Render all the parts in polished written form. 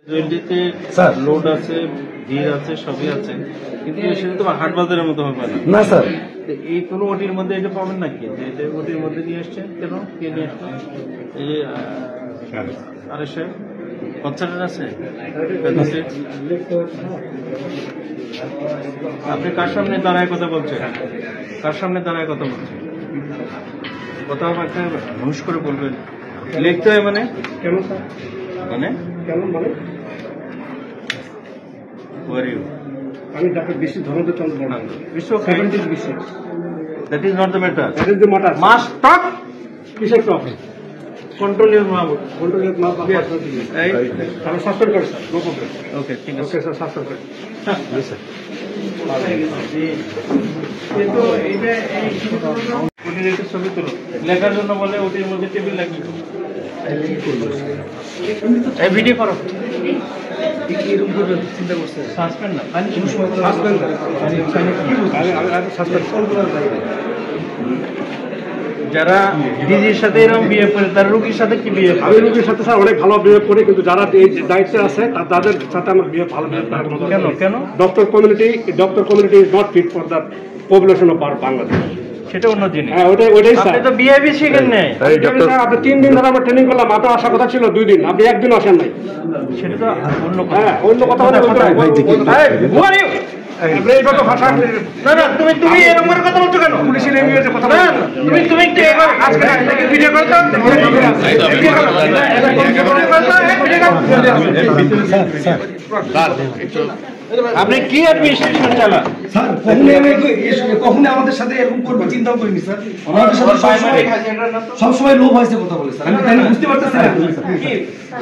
জয়েন্টিতে load আছে, ভিড় আছে, সবই আছে, কিন্তু সেটা তো হাট বাজারের মতো হবে না স্যার। এই কোনো ওটির মধ্যে এটা পাবেন নাকি? যে এটা ওটির মধ্যে নিয়ে আসছেন কেন? কে নিয়ে আসছেন? এই যে আরে স্যার কনসার্টের আছে, আপনি কার সামনে দাঁড়ায় কথা বলছেন? কার সামনে দাঁড়ায় কথা বলছেন? কথা একটা হুঁশ করে বলবেন। লিখতে হয় মানে কেন স্যার? মানে কেন মানে আমি ডাক্তার বিশ্ব ধর্মদেব চন্দ্র Varma. That is not the matter. That is the matter. Must talk. কিসের top? Control your mouth. Control এর মাপ Yes. আমি সাসপেন্ড করি স্যার। No problem. Okay, ঠিক আছে। ওকে স্যার, সাসপেন্ড করি। জি স্যার। কিন্তু এইটা ওটির একটা ছবি তুলো। লেখার জন্য বলে ওটির মধ্যে টেবিল লাগবে। এই ভিডিও করো। এরকম করে চিন্তা করছে। সাসপেন্ড না। সাসপেন্ড। আমি সাসপেন্ড করব। যারা ডিজির সাথে এরকম বিয়ে করে তার রোগীর সাথে কি বিয়ে? আমি রোগীর সাথে স্যার অনেক ভালো বিহেভ করি, কিন্তু যারা এই দায়িত্বে আছে তাদের সাথে আমার বিহেভ ভালো বিহেভ করার মতো। কেন কেন? Doctor community is not fit for the population of Bangladesh. সেটা অন্য জিনিস। হ্যাঁ, ওটাই স্যার। আপনি তো বিহেভই শিখেন নাই। আপনি 3 দিন ধরে আমরা ট্রেনিং করলাম, আপনার আসার কথা ছিল 2 দিন, আপনি একদিন আসেন নাই। সেটা তো অন্য কথা। হ্যাঁ, অন্য কথা বলে এইভাবে ভাষা না না, তুমি এরকম করে কথা বলছো কেন? পুলিশের এমবিএতে কথা বলে তুমি কি আজকে ভিডিও করছো? আপনি কি অ্যাডমিনিস্ট্রেশন চালান? স্যার কখনো আমাদের সাথে এরকম করবে চিন্তাও করিনি স্যার। আমাদের সাথে সবসময় লোভ হয়েছে কথা বলে স্যার। আমি তাই বুঝতে পারতেছি না।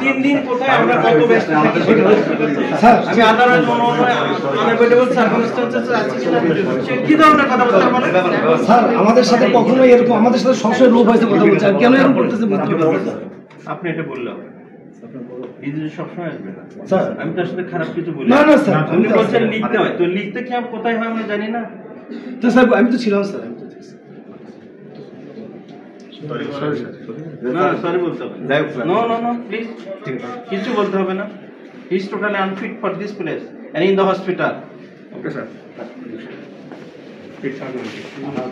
3 দিন কোথায় আমরা কত ব্যস্ত থাকি স্যার আমি আদালত আনএভয়েডেবল সার্কামস্ট্যান্সেস আছে কি ধরনের কথা বলতে বলেন? স্যার আমাদের সাথে কখনো এরকম, আমাদের সাথে সবসময় লোভ হয়েছে কথা বলছে। কেন এরকম করতেছে বুঝতে পারতেছি না। আপনি এটা বললেন এই যে সবসময় আসবে না স্যার। আমি তার সাথে খারাপ কিছু বলি না না স্যার, আপনি বলছেন লিখতে হয়, তো লিখতে কি কোথায় হয় আমরা জানি না। তো স্যার আমি তো ছিলাম স্যার। না সরি বলতে হবে। নো নো নো প্লিজ, কিছু বলতে হবে না। He is totally unfit for this place and in the hospital. Okay sir. ঠিক স্যার। আমার